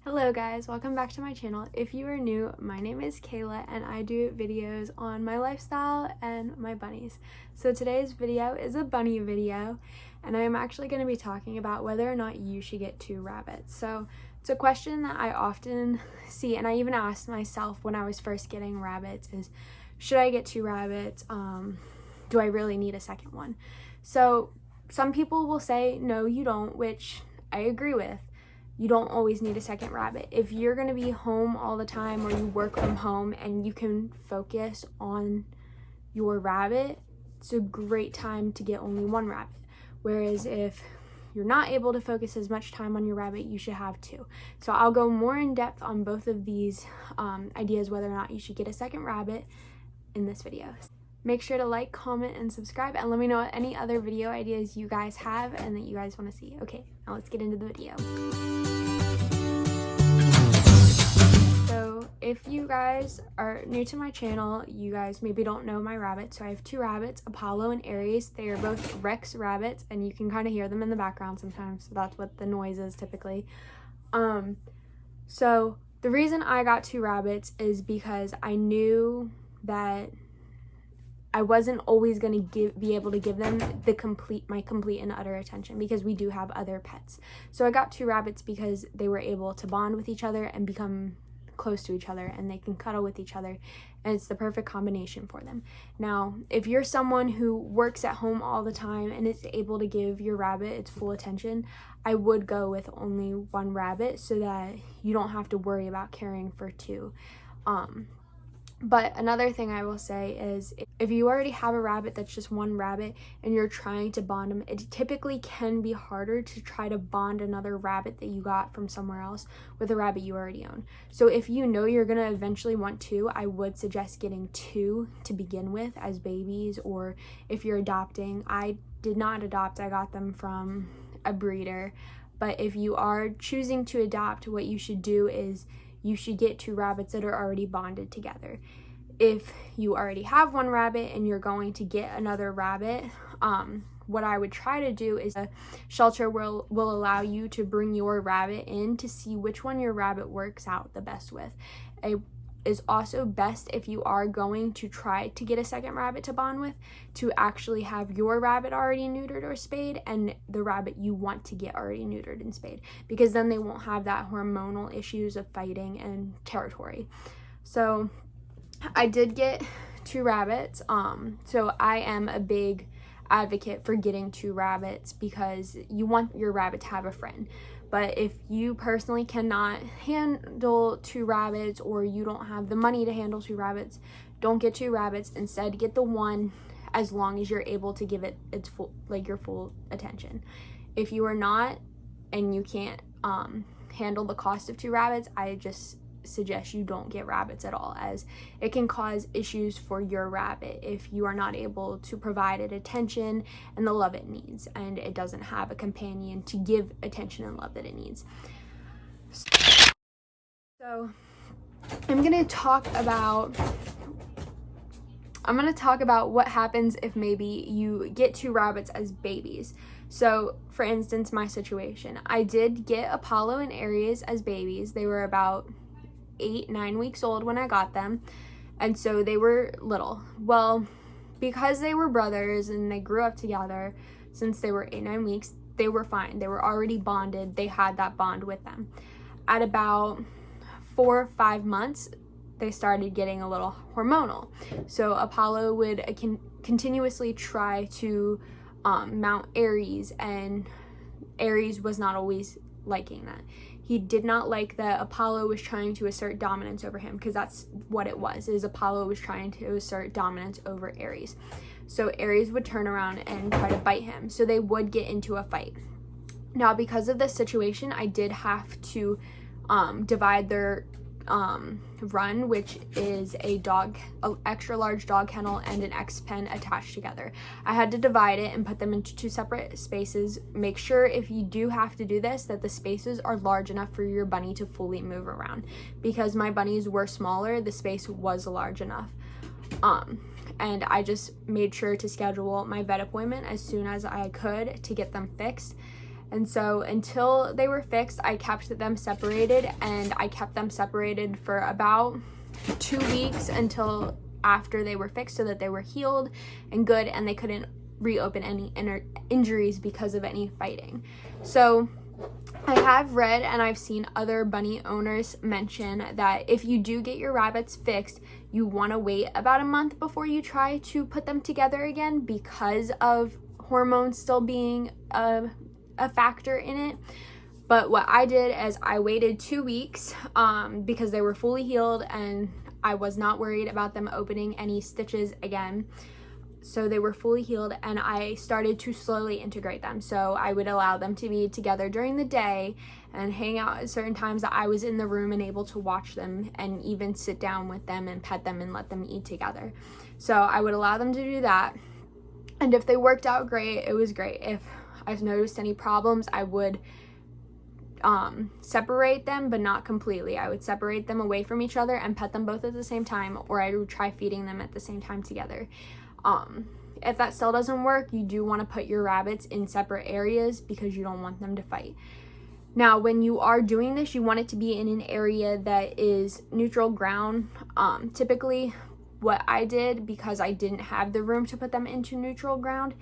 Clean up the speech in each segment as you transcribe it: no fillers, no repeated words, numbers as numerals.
Hello guys, welcome back to my channel. If you are new, my name is Kayla and I do videos on my lifestyle and my bunnies. So today's video is a bunny video and I am actually going to be talking about whether or not you should get 2 rabbits. So it's a question that I often see, and I even asked myself when I was first getting rabbits, is should I get 2 rabbits? Do I really need a second one? So some people will say no, you don't, which I agree with. You don't always need a second rabbit. If you're going to be home all the time or you work from home and you can focus on your rabbit, it's a great time to get only 1 rabbit. Whereas if you're not able to focus as much time on your rabbit, you should have 2. So I'll go more in depth on both of these ideas, whether or not you should get a second rabbit in this video. Make sure to like, comment, and subscribe, and let me know any other video ideas you guys have and that you guys want to see. Okay, now let's get into the video. So if you guys are new to my channel, you guys maybe don't know my rabbits. So I have 2 rabbits, Apollo and Aries. They are both Rex rabbits, and you can kind of hear them in the background sometimes. So that's what the noise is typically. So the reason I got 2 rabbits is because I knew that I wasn't always going to be able to give them my complete and utter attention, because we do have other pets. So I got 2 rabbits because they were able to bond with each other and become close to each other, and they can cuddle with each other, and it's the perfect combination for them. Now, if you're someone who works at home all the time and is able to give your rabbit its full attention, I would go with only 1 rabbit so that you don't have to worry about caring for 2. But another thing I will say is, if you already have a rabbit that's just 1 rabbit and you're trying to bond them, it typically can be harder to try to bond another rabbit that you got from somewhere else with a rabbit you already own. So if you know you're going to eventually want 2, I would suggest getting 2 to begin with as babies, or if you're adopting. I did not adopt, I got them from a breeder. But if you are choosing to adopt, what you should do is you should get 2 rabbits that are already bonded together. If you already have 1 rabbit and you're going to get another rabbit, what I would try to do is a shelter will allow you to bring your rabbit in to see which one your rabbit works out the best with. It is also best, if you are going to try to get a second rabbit to bond with, to actually have your rabbit already neutered or spayed and the rabbit you want to get already neutered and spayed, because then they won't have that hormonal issues of fighting and territory. So I did get 2 rabbits. So I am a big advocate for getting 2 rabbits because you want your rabbit to have a friend. But if you personally cannot handle 2 rabbits, or you don't have the money to handle 2 rabbits, don't get 2 rabbits. Instead, get the 1, as long as you're able to give it its full, your full attention. If you are not, and you can't handle the cost of 2 rabbits, I just suggest you don't get rabbits at all, as it can cause issues for your rabbit if you are not able to provide it attention and the love it needs, and it doesn't have a companion to give attention and love that it needs. So I'm going to talk about what happens if maybe you get 2 rabbits as babies. So for instance, my situation, I did get Apollo and Aries as babies. They were about 8-9 weeks old when I got them, and so they were little. Well, because they were brothers and they grew up together since they were 8-9 weeks, they were fine. They were already bonded. They had that bond with them. At about 4 or 5 months, they started getting a little hormonal. So Apollo would continuously try to mount Aries, and Aries was not always liking that. He did not like that Apollo was trying to assert dominance over him, because that's what it was, is Apollo was trying to assert dominance over Aries. So Aries would turn around and try to bite him. So they would get into a fight. Now, because of this situation, I did have to divide their run, which is a extra large dog kennel and an X pen attached together. I had to divide it and put them into 2 separate spaces. Make sure, if you do have to do this, that the spaces are large enough for your bunny to fully move around. Because my bunnies were smaller, the space was large enough. And I just made sure to schedule my vet appointment as soon as I could to get them fixed. And so until they were fixed, I kept them separated, and I kept them separated for about 2 weeks until after they were fixed, so that they were healed and good and they couldn't reopen any injuries because of any fighting. So I have read and I've seen other bunny owners mention that if you do get your rabbits fixed, you want to wait about a month before you try to put them together again, because of hormones still being a factor in it. But what I did is I waited 2 weeks because they were fully healed and I was not worried about them opening any stitches again. So they were fully healed, and I started to slowly integrate them. So I would allow them to be together during the day and hang out at certain times that I was in the room and able to watch them, and even sit down with them and pet them and let them eat together. So I would allow them to do that. And if they worked out great, it was great. If I've noticed any problems, I would separate them, but not completely. I would separate them away from each other and pet them both at the same time, or I would try feeding them at the same time together. If that still doesn't work, you do want to put your rabbits in separate areas because you don't want them to fight. Now, when you are doing this, you want it to be in an area that is neutral ground. Typically, what I did, because I didn't have the room to put them into neutral ground,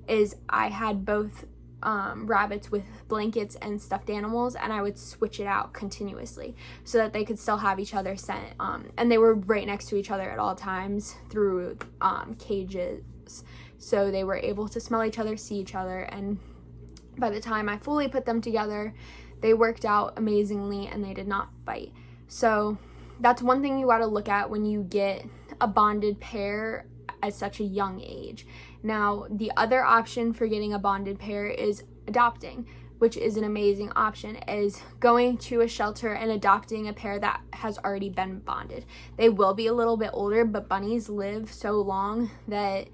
is I had both rabbits with blankets and stuffed animals, and I would switch it out continuously so that they could still have each other's scent, and they were right next to each other at all times through cages, so they were able to smell each other, see each other. And by the time I fully put them together, they worked out amazingly and they did not fight. So that's one thing you got to look at when you get a bonded pair at such a young age. Now, the other option for getting a bonded pair is adopting, which is an amazing option, is going to a shelter and adopting a pair that has already been bonded. They will be a little bit older, but bunnies live so long that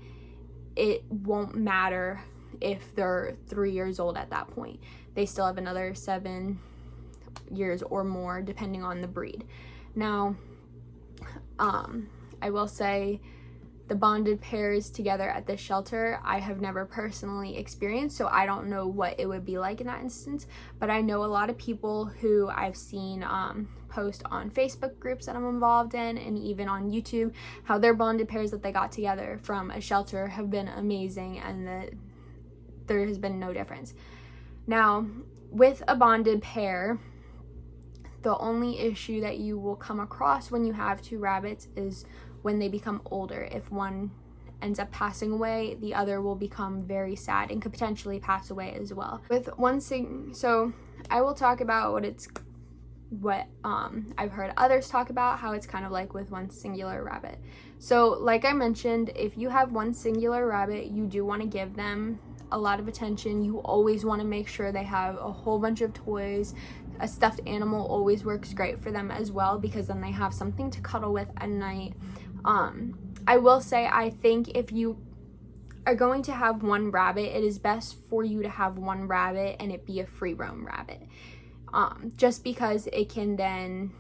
it won't matter if they're 3 years old at that point. They still have another 7 years or more, depending on the breed. Now, I will say, the bonded pairs together at this shelter, I have never personally experienced, so I don't know what it would be like in that instance, but I know a lot of people who I've seen post on Facebook groups that I'm involved in, and even on YouTube, how their bonded pairs that they got together from a shelter have been amazing, and that there has been no difference. Now, with a bonded pair, the only issue that you will come across when you have 2 rabbits is when they become older. If one ends up passing away, the other will become very sad and could potentially pass away as well. With one so I will talk about what I've heard others talk about, how it's kind of like with one singular rabbit. So like I mentioned, if you have one singular rabbit, you do want to give them a lot of attention. You always want to make sure they have a whole bunch of toys. A stuffed animal always works great for them as well, because then they have something to cuddle with at night. I will say, I think if you are going to have one rabbit, it is best for you to have one rabbit and it be a free roam rabbit, just because it can then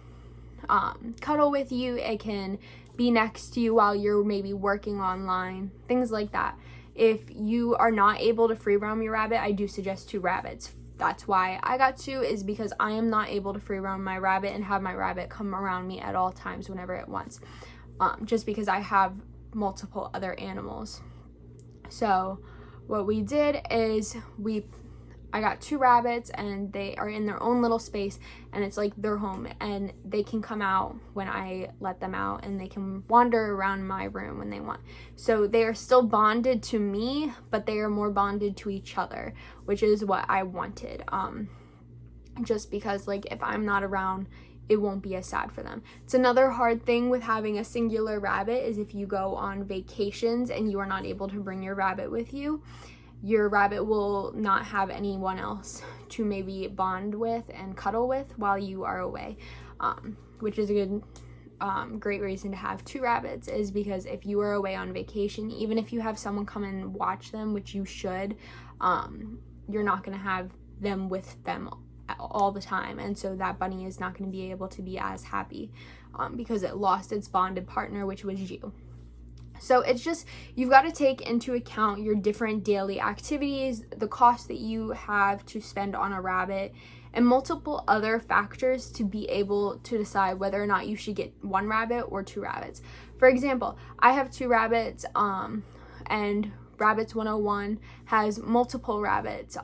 cuddle with you, it can be next to you while you're maybe working online, things like that. If you are not able to free roam your rabbit, I do suggest 2 rabbits. That's why I got 2, is because I am not able to free roam my rabbit and have my rabbit come around me at all times whenever it wants, just because I have multiple other animals. So what we did is I got 2 rabbits, and they are in their own little space, and it's like their home, and they can come out when I let them out, and they can wander around my room when they want. So they are still bonded to me, but they are more bonded to each other, which is what I wanted. Just because, like, if I'm not around, it won't be as sad for them. It's another hard thing with having a singular rabbit, is if you go on vacations and you are not able to bring your rabbit with you, your rabbit will not have anyone else to maybe bond with and cuddle with while you are away, which is a good great reason to have 2 rabbits, is because if you are away on vacation, even if you have someone come and watch them, which you should, you're not going to have them with them all the time, and so that bunny is not going to be able to be as happy because it lost its bonded partner, which was you. So it's just, you've got to take into account your different daily activities, the cost that you have to spend on a rabbit, and multiple other factors to be able to decide whether or not you should get 1 rabbit or 2 rabbits. For example, I have 2 rabbits, and Rabbits 101 has multiple rabbits,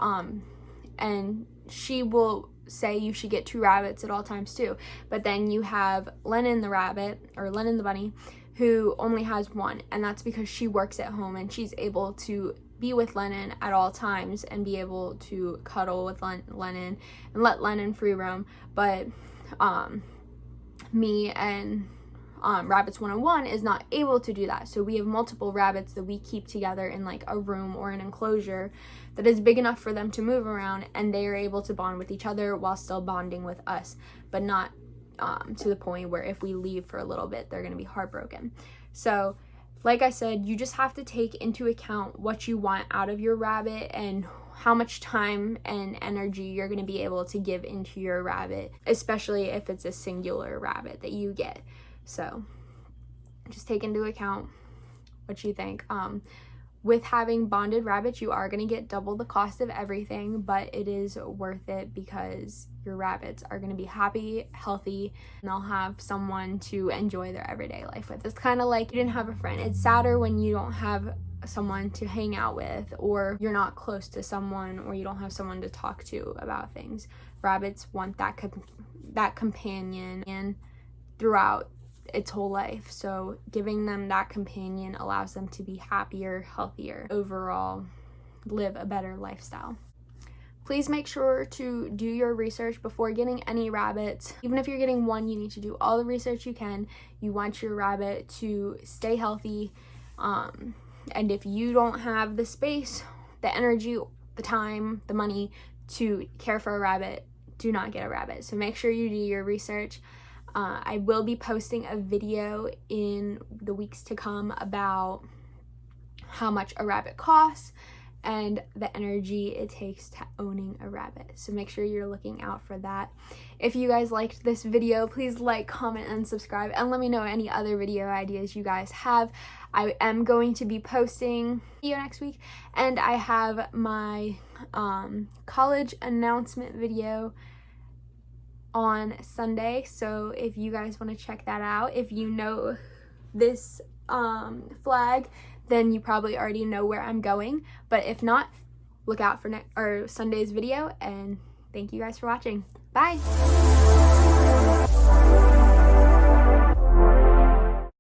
and she will say you should get 2 rabbits at all times too. But then you have Lennon the rabbit, or Lennon the bunny, who only has 1, and that's because she works at home and she's able to be with Lennon at all times and be able to cuddle with Lennon and let Lennon free roam. But me and Rabbits 101 is not able to do that. So we have multiple rabbits that we keep together in like a room or an enclosure that is big enough for them to move around, and they are able to bond with each other while still bonding with us, but not to the point where if we leave for a little bit, they're going to be heartbroken. So like I said, you just have to take into account what you want out of your rabbit and how much time and energy you're going to be able to give into your rabbit, especially if it's a singular rabbit that you get. So just take into account what you think. With having bonded rabbits, you are going to get double the cost of everything, but it is worth it because your rabbits are going to be happy, healthy, and they'll have someone to enjoy their everyday life with. It's kind of like you didn't have a friend. It's sadder when you don't have someone to hang out with, or you're not close to someone, or you don't have someone to talk to about things. Rabbits want that companion and throughout its whole life. So giving them that companion allows them to be happier, healthier, overall live a better lifestyle. Please make sure to do your research before getting any rabbits. Even if you're getting 1, you need to do all the research you can. You want your rabbit to stay healthy, and if you don't have the space, the energy, the time, the money to care for a rabbit, do not get a rabbit. So make sure you do your research. I will be posting a video in the weeks to come about how much a rabbit costs and the energy it takes to owning a rabbit. So make sure you're looking out for that. If you guys liked this video, please like, comment, and subscribe, and let me know any other video ideas you guys have. I am going to be posting a video next week, and I have my college announcement video on Sunday, so if you guys want to check that out, if you know this flag, then you probably already know where I'm going, but if not, look out for Sunday's video, and thank you guys for watching. Bye!